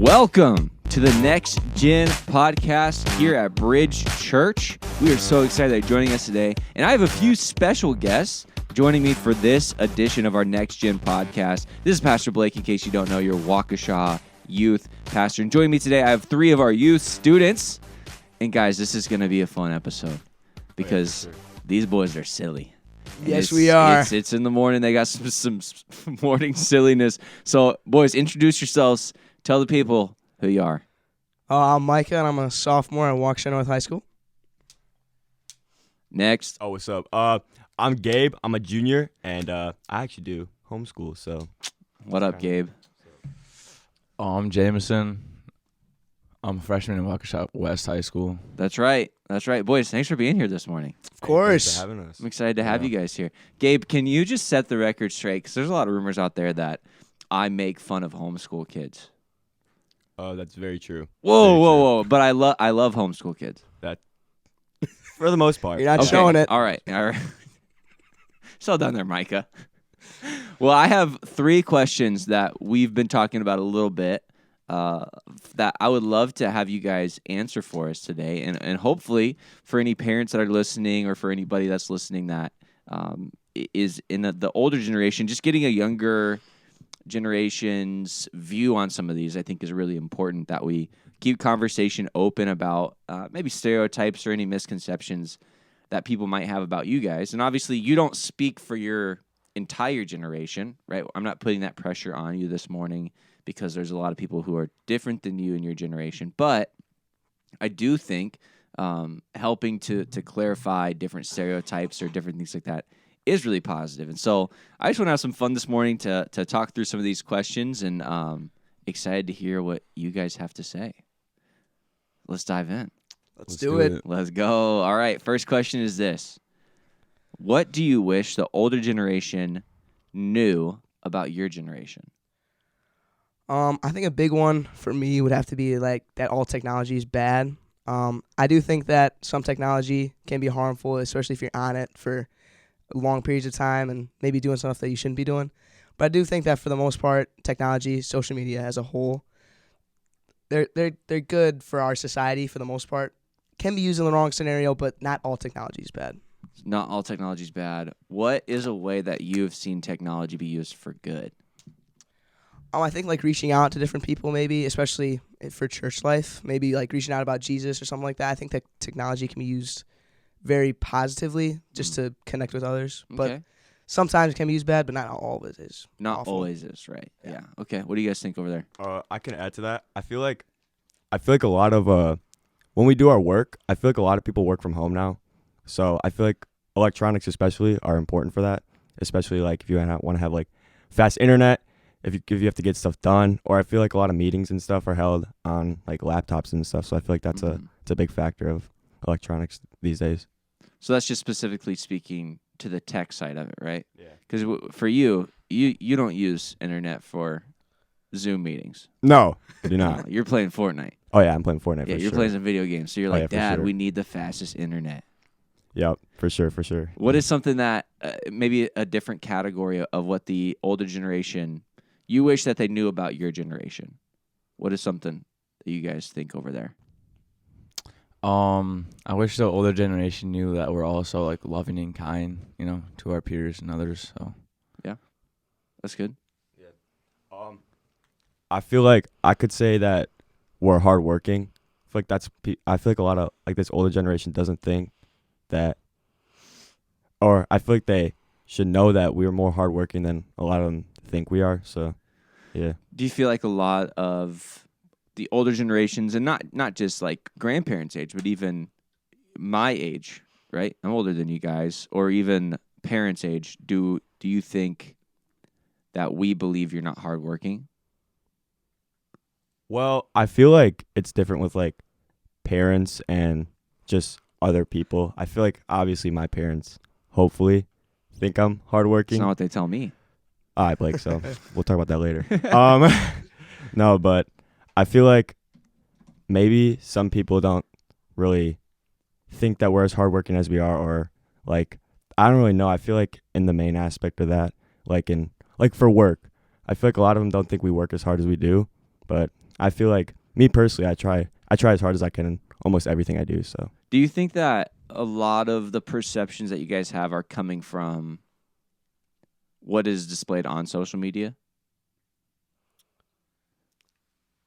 Welcome to the Next Gen podcast here at Bridge Church. We are so excited that you're joining us today. And I have a few special guests joining me for this edition of our Next Gen podcast. This is Pastor Blake, in case you don't know, your Waukesha youth pastor. And joining me today, I have three of our youth students. And guys, this is going to be a fun episode because these boys are silly. Yes, we are. It's in the morning. They got some morning silliness. So, boys, introduce yourselves. Tell the people who you are. I'm Micah, and I'm a sophomore at Waukesha North High School. Next. Oh, what's up? I'm Gabe. I'm a junior, and I actually do homeschool. So, What up, Gabe? I'm Jamison. I'm a freshman in Waukesha West High School. That's right. Boys, thanks for being here this morning. Of course. Thanks for having us. I'm excited to have you guys here. Gabe, can you just set the record straight? Because there's a lot of rumors out there that I make fun of homeschool kids. That's very true. Whoa. But I love homeschool kids. For the most part. You're not showing it. All right. So done there, Micah. Well, I have three questions that we've been talking about a little bit that I would love to have you guys answer for us today. And hopefully for any parents that are listening or for anybody that's listening that is in the older generation, just getting a younger generation's view on some of these, I think is really important, that we keep conversation open about maybe stereotypes or any misconceptions that people might have about you guys. And obviously you don't speak for your entire generation, right? I'm not putting that pressure on you this morning because there's a lot of people who are different than you in your generation. But I do think helping to clarify different stereotypes or different things like that is really positive. And so I just want to have some fun this morning to talk through some of these questions, and excited to hear what you guys have to say. Let's dive in. Let's do it. Let's go. All right. First question is this. What do you wish the older generation knew about your generation? I think a big one for me would have to be like that all technology is bad. I do think that some technology can be harmful, especially if you're on it for long periods of time and maybe doing stuff that you shouldn't be doing. But I do think that for the most part, technology, social media as a whole, they're good for our society for the most part. Can be used in the wrong scenario, but not all technology is bad. Not all technology is bad. What is a way that you've seen technology be used for good? I think like reaching out to different people, maybe, especially for church life, maybe like reaching out about Jesus or something like that. I think that technology can be used very positively just to connect with others. But sometimes it can be used bad, but not all of it is. Not awful. always is, right? Yeah. Okay. What do you guys think over there? I can add to that. I feel like a lot of when we do our work, I feel like a lot of people work from home now. So I feel like electronics especially are important for that, especially like if you want to have like fast internet, if you have to get stuff done, or I feel like a lot of meetings and stuff are held on like laptops and stuff. So I feel like that's it's a big factor of electronics these days. So that's just specifically speaking to the tech side of it, right? Yeah. Because for you don't use internet for Zoom meetings. No, I do not. You're playing Fortnite. Oh yeah, I'm playing Fortnite. Yeah, for you're sure. playing some video games. So you're like, yeah, for Dad, sure. we need the fastest internet. Yep, for sure. What is something that maybe a different category of what the older generation you wish that they knew about your generation? What is something that you guys think over there? I wish the older generation knew that we're also like loving and kind, to our peers and others. So yeah, that's good. Yeah. I feel like I could say that we're hardworking. I feel like a lot of like this older generation doesn't think that, or I feel like they should know that we are more hardworking than a lot of them think we are. So, yeah. Do you feel like a lot of the older generations, and not just like grandparents' age, but even my age, right? I'm older than you guys, or even parents' age. Do you think that we believe you're not hardworking? Well, I feel like it's different with like parents and just other people. I feel like obviously my parents hopefully think I'm hardworking. It's not what they tell me. All right, Blake, so we'll talk about that later. No, but I feel like maybe some people don't really think that we're as hardworking as we are, or like, I don't really know. I feel like in the main aspect of that, like for work, I feel like a lot of them don't think we work as hard as we do, but I feel like me personally, I try as hard as I can in almost everything I do. So Do you think that a lot of the perceptions that you guys have are coming from what is displayed on social media?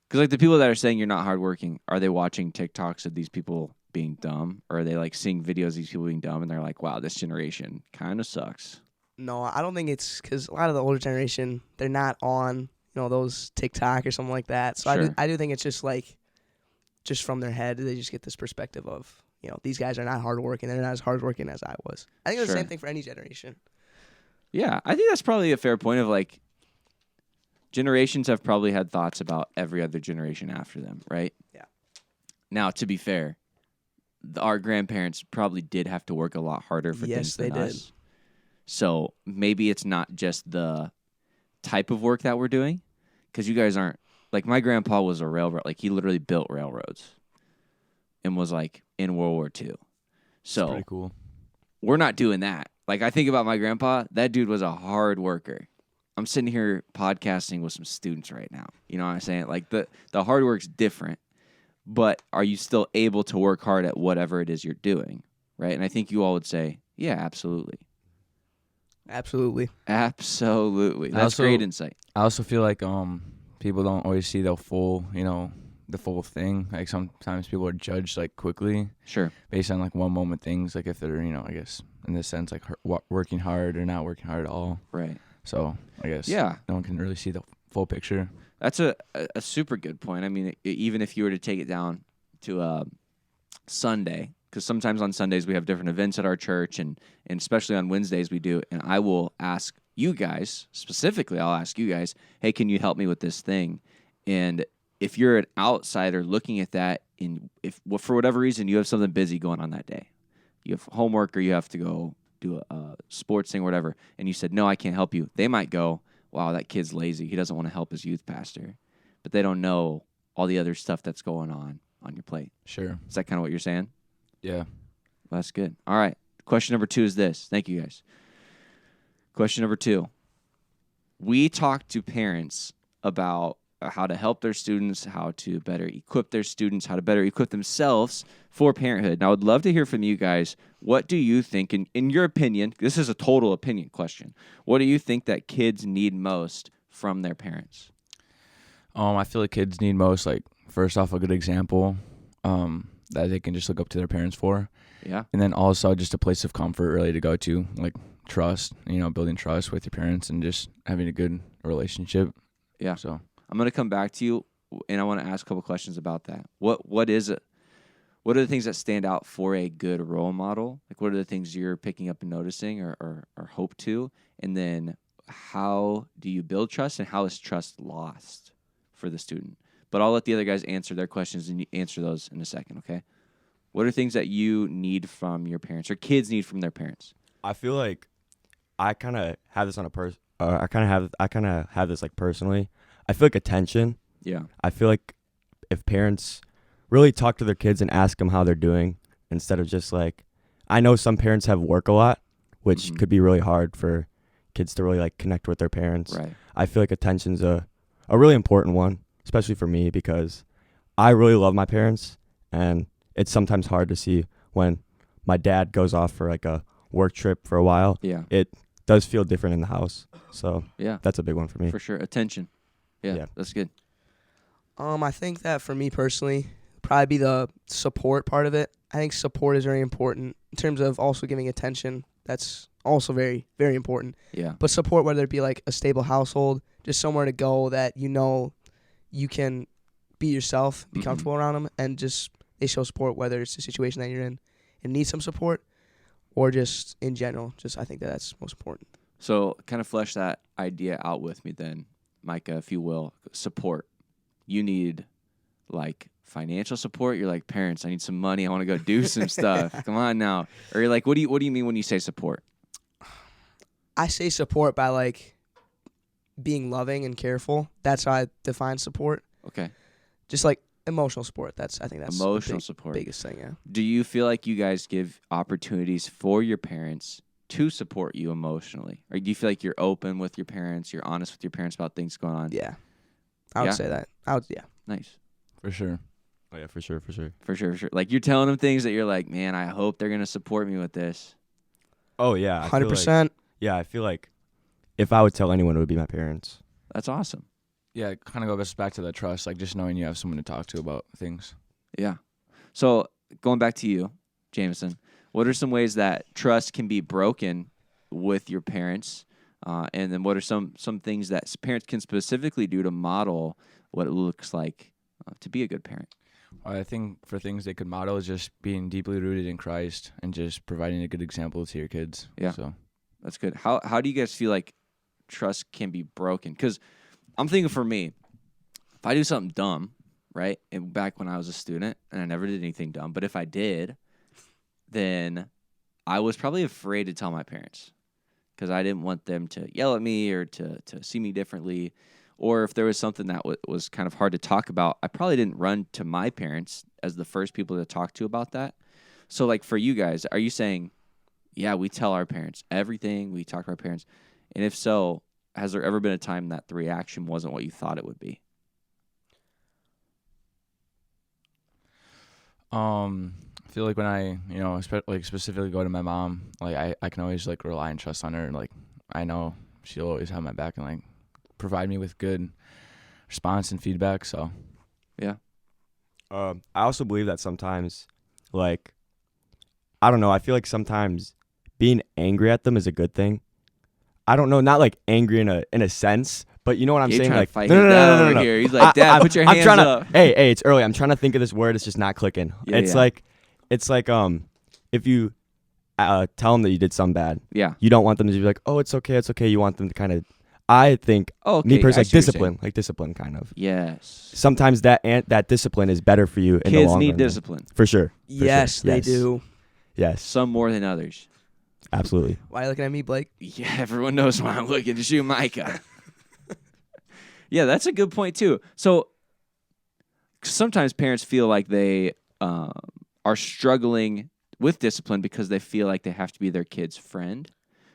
Because like the people that are saying you're not hardworking, are they watching TikToks of these people being dumb, or are they like seeing videos of these people being dumb and they're like, "Wow, this generation kind of sucks." No, I don't think it's because a lot of the older generation, they're not on those TikTok or something like that. So Sure. I do think it's just from their head, they just get this perspective of these guys are not hardworking. They're not as hardworking as I was. I think it's the Sure. same thing for any generation. Yeah, I think that's probably a fair point of like generations have probably had thoughts about every other generation after them, right? Yeah. Now, to be fair, our grandparents probably did have to work a lot harder for things Yes, they than did. us. So maybe it's not just the type of work that we're doing, because you guys aren't like my grandpa was a railroad, like he literally built railroads and was like in World War II. It's So pretty cool. we're not doing that. Like I think about my grandpa, that dude was a hard worker. I'm sitting here podcasting with some students right now. You know what I'm saying? Like the hard work's different, but are you still able to work hard at whatever it is you're doing, right? And I think you all would say, yeah, absolutely. Absolutely. Absolutely. I That's also- great insight. I also feel like people don't always see the full the full thing. Like sometimes people are judged like quickly Sure. based on like one moment things. Like if they're I guess in this sense like working hard or not working hard at all. Right. So I guess Yeah. no one can really see the full picture. That's a super good point. I mean, even if you were to take it down to Sunday, because sometimes on Sundays we have different events at our church, and especially on Wednesdays we do, and I will ask you guys, specifically, I'll ask you guys, hey, can you help me with this thing? And if you're an outsider looking at that, if for whatever reason you have something busy going on that day, you have homework or you have to go do a sports thing or whatever, and you said, no, I can't help you, they might go, wow, that kid's lazy. He doesn't want to help his youth pastor. But they don't know all the other stuff that's going on your plate. Sure. Is that kind of what you're saying? Yeah. Well, that's good. All right. Question number 2 is this. Thank you, guys. Question number 2. We talk to parents about how to help their students, how to better equip their students, how to better equip themselves for parenthood. Now, I would love to hear from you guys. What do you think, in your opinion, this is a total opinion question, what do you think that kids need most from their parents? I feel like kids need most like first off a good example that they can just look up to their parents for. Yeah. And then also just a place of comfort really to go to, like trust, building trust with your parents and just having a good relationship. Yeah. So I'm going to come back to you, and I want to ask a couple questions about that. What is it? What are the things that stand out for a good role model? Like, what are the things you're picking up and noticing or hope to? And then how do you build trust, and how is trust lost for the student? But I'll let the other guys answer their questions, and you answer those in a second, okay? What are things that you need from your parents, or kids need from their parents? I feel like I kind of have this on a I kind of have this like personally. I feel like attention. Yeah. I feel like if parents really talk to their kids and ask them how they're doing instead of just like, I know some parents have work a lot, which Mhm. could be really hard for kids to really like connect with their parents. Right. I feel like attention's a really important one, especially for me because I really love my parents, and it's sometimes hard to see when my dad goes off for like a work trip for a while. Yeah. It does feel different in the house. So Yeah. that's a big one for me. For sure. Attention. Yeah. Yeah. That's good. I think that for me personally, probably be the support part of it. I think support is very important in terms of also giving attention. That's also very, very important. Yeah. But support, whether it be like a stable household, just somewhere to go that you can be yourself, be Mhm. comfortable around them, and just they show support, whether it's the situation that you're in and need some support, or just in general. Just I think that's most important. So kind of flesh that idea out with me then, Micah, if you will. Support. You need like financial support. You're like, parents, I need some money. I want to go do some stuff. Come on now. Or you're like, what do you mean when you say support? I say support by like being loving and careful. That's how I define support. Okay. Just like emotional support. I think that's the Emotional support. biggest thing. Yeah. Do you feel like you guys give opportunities for your parents to support you emotionally? Or do you feel like you're open with your parents, you're honest with your parents about things going on? Yeah. I would Yeah? say that. Nice. For sure. Oh yeah, for sure. For sure, for sure. Like you're telling them things that you're like, man, I hope they're gonna support me with this. Oh yeah, I feel like- 100%. yeah, I feel like if I would tell anyone, it would be my parents. That's awesome. Yeah, it kind of goes back to that trust, like just knowing you have someone to talk to about things. Yeah. So going back to you, Jamison, what are some ways that trust can be broken with your parents? And then what are some things that parents can specifically do to model what it looks like to be a good parent? I think for things they could model is just being deeply rooted in Christ and just providing a good example to your kids. Yeah. So That's good. How do you guys feel like trust can be broken? Because I'm thinking for me, if I do something dumb, right, and back when I was a student, and I never did anything dumb, but if I did, then I was probably afraid to tell my parents because I didn't want them to yell at me or to see me differently. Or if there was something that was kind of hard to talk about, I probably didn't run to my parents as the first people to talk to about that. So, like, for you guys, are you saying, yeah, we tell our parents everything, we talk to our parents? And if so, has there ever been a time that the reaction wasn't what you thought it would be? I feel like when I, specifically go to my mom, like I can always like rely and trust on her. Like I know she'll always have my back and like provide me with good response and feedback. So Yeah. I also believe that sometimes, like, I don't know, I feel like sometimes being angry at them is a good thing. I don't know, not like angry in a sense, but you know what I'm Gabe saying? trying Like, to fight his dad over here. He's like, Dad, put your hands up. Hey, it's early. I'm trying to think of this word. It's just not clicking. Yeah, it's yeah. like if you tell them that you did something bad, Yeah. you don't want them to be like, oh, it's okay. You want them to kind of, I think, Oh, okay. me I personally, see what you're saying. like discipline kind of. Yes. Sometimes that discipline is better for you in the Kids long need run. discipline. For sure. Yes, they Yes. do. Yes, Some more than others. absolutely. Why are you looking at me, Blake? Yeah, everyone knows why I'm looking to shoot Micah. Yeah, that's a good point, too. So sometimes parents feel like they are struggling with discipline because they feel like they have to be their kid's friend.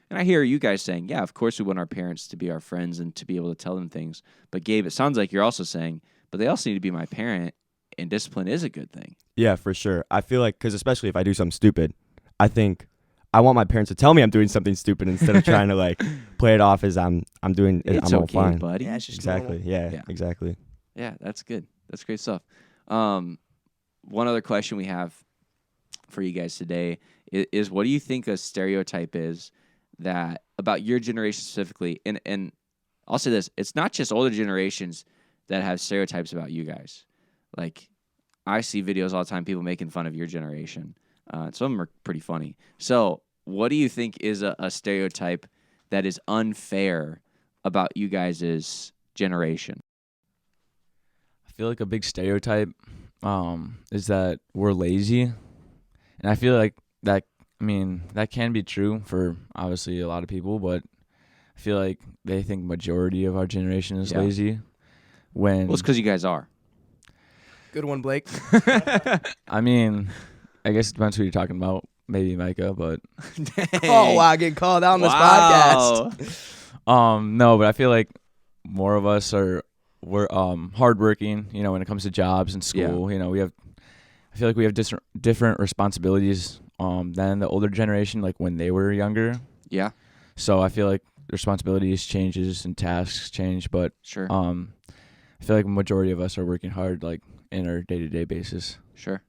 And I hear you guys saying, yeah, of course we want our parents to be our friends and to be able to tell them things. But Gabe, it sounds like you're also saying, but they also need to be my parent, and discipline is a good thing. Yeah, for sure. I feel like, because especially if I do something stupid, I think I want my parents to tell me I'm doing something stupid instead of trying to like play it off as I'm doing. It's I'm all okay, fine. buddy. Yeah, it's just Exactly. normal. Yeah, exactly. Yeah, that's good. That's great stuff. One other question we have for you guys today is what do you think a stereotype is that about your generation specifically? And I'll say this, it's not just older generations that have stereotypes about you guys. Like, I see videos all the time, people making fun of your generation. Some of them are pretty funny. So what do you think is a stereotype that is unfair about you guys' generation? I feel like a big stereotype is that we're lazy. And I feel like that can be true for obviously a lot of people, but I feel like they think majority of our generation is Yeah. lazy. When Well, it's because you guys are. Good one, Blake. I mean, I guess it depends who you're talking about. Maybe Micah, but Oh, wow, getting called out on this podcast. no, but I feel like more of us we're hardworking. You know, when it comes to jobs and school, you know, I feel like we have different responsibilities than the older generation, like when they were younger. Yeah, So I feel like responsibilities changes and tasks change, but sure. I feel like a majority of us are working hard, like in our day-to-day basis. Sure.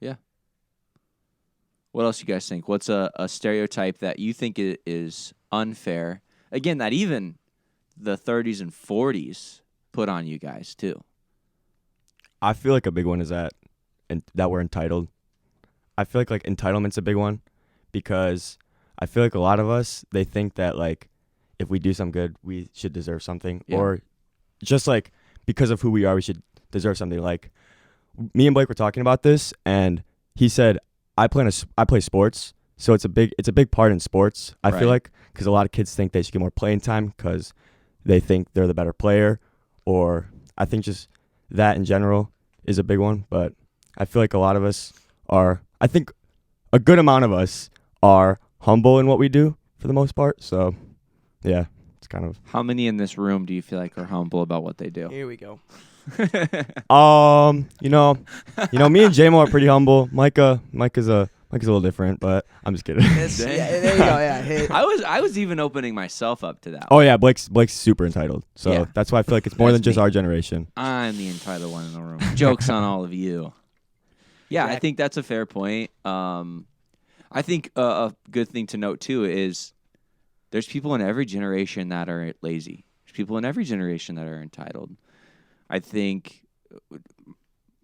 Yeah. What else you guys think? What's a stereotype that you think is unfair? Again, that even the 30s and 40s put on you guys too. I feel like a big one is that we're entitled. I feel like entitlement's a big one because I feel like a lot of us, they think that like if we do something good, we should deserve something, or just like because of who we are, we should deserve something. Like me and Blake were talking about this, and he said I play sports, so it's a big part in sports. I Right. feel like because a lot of kids think they should get more playing time because they think they're the better player, or I think just that in general is a big one. But I feel like a lot of us are, I think a good amount of us are humble in what we do for the most part. So, yeah. it's kind of. How many in this room do you feel like are humble about what they do? Here we go. You know, me and J-Mo are pretty humble. Micah's a little different, but I'm just kidding. Yeah, there you go. Yeah. I was even opening myself up to that. Oh yeah, Blake's super entitled. So Yeah. that's why I feel like it's more than That's just me. our generation. I'm the entitled one in the room. Joke's on all of you. Yeah, I think that's a fair point. I think a good thing to note too is there's people in every generation that are lazy. There's people in every generation that are entitled. I think,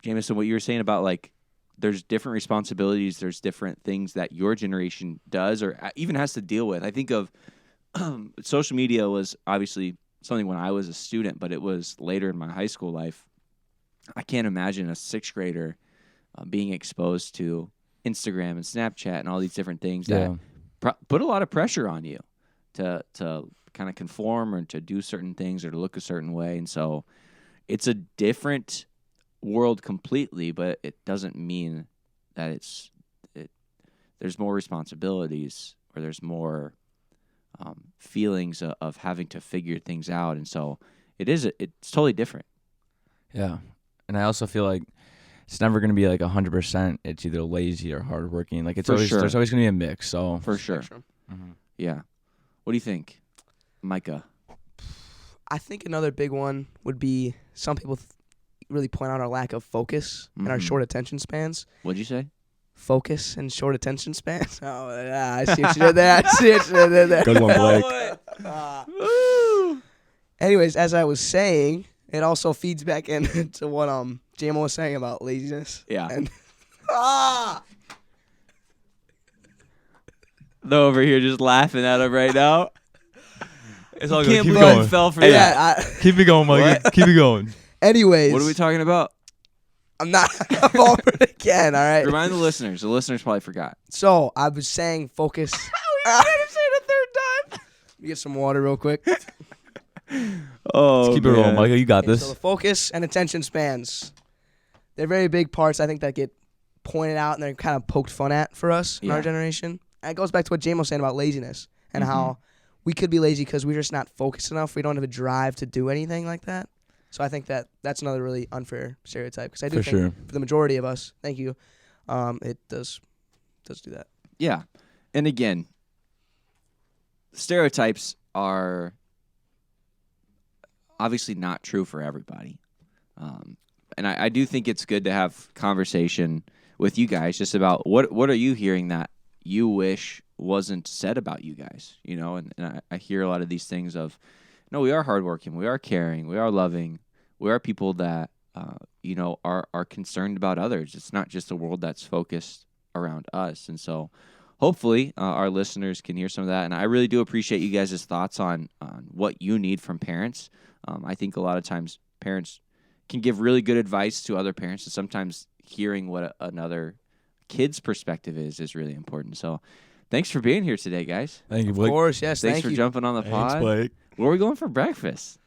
Jamison, what you were saying about like there's different responsibilities, there's different things that your generation does or even has to deal with. I think of social media was obviously something when I was a student, but it was later in my high school life. I can't imagine a sixth grader being exposed to Instagram and Snapchat and all these different things that put a lot of pressure on you to kind of conform or to do certain things or to look a certain way. And so it's a different world completely, but it doesn't mean that there's more responsibilities or there's more feelings of having to figure things out. And so it's totally different. Yeah. And I also feel like it's never going to be like 100%. It's either lazy or hardworking. Like it's For always sure. there's always going to be a mix. So For sure. Mhm. Yeah. What do you think, Micah? I think another big one would be some people really point out our lack of focus and our Mhm. short attention spans. What'd you say? Focus and short attention spans. Oh, yeah, I see what you did there. I see what you did there. Good one, Blake. Anyways, as I was saying, it also feeds back into what JMO was saying about laziness. Yeah. And They're over here just laughing at him right now. It's all Can't good. Keep believe I going. fell for that. yeah. Keep it going, Mike. Keep it going. Anyways, What are we talking about? I'm not gonna fall for it again. All right. Remind the listeners. The listeners probably forgot. So I was saying focus. Say it a third time. Let me get some water real quick. Oh, Keep it rolling, Micah. You got Okay, this. so the focus and attention spans, they're very big parts, I think, that get pointed out and they're kind of poked fun at for us in our Yeah. generation. And it goes back to what James was saying about laziness and Mhm. how we could be lazy because we're just not focused enough. We don't have a drive to do anything like that. So I think that's another really unfair stereotype because I do For think sure. for the majority of us, thank you, it does do that. Yeah. And again, stereotypes are obviously not true for everybody. And I do think it's good to have conversation with you guys just about what are you hearing that you wish wasn't said about you guys, you know? And I hear a lot of these things of, no, we are hardworking, we are caring, we are loving, we are people that, are concerned about others. It's not just a world that's focused around us. And so hopefully our listeners can hear some of that. And I really do appreciate you guys' thoughts on what you need from parents. I think a lot of times parents can give really good advice to other parents, and sometimes hearing what another kid's perspective is really important. So thanks for being here today, guys. Thank you, Of Blake. course, yes, Thanks thank for you. jumping on the Thanks, pod. Blake. Where are we going for breakfast?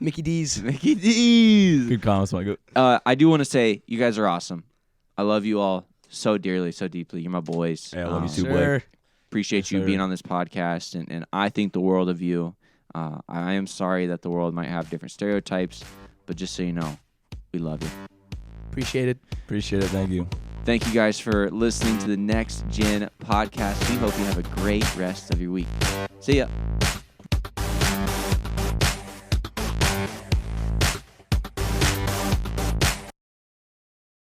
Mickey D's. Mickey D's. Good comments, Micah. I do want to say you guys are awesome. I love you all so dearly, so deeply. You're my boys. Yeah, I love you too, Sir. Blake. Appreciate Yes, you sir. being on this podcast, and I think the world of you. I am sorry that the world might have different stereotypes, but just so you know, we love you. Appreciate it. Appreciate it. Thank you. Thank you guys for listening to the Next Gen podcast. We hope you have a great rest of your week. See ya.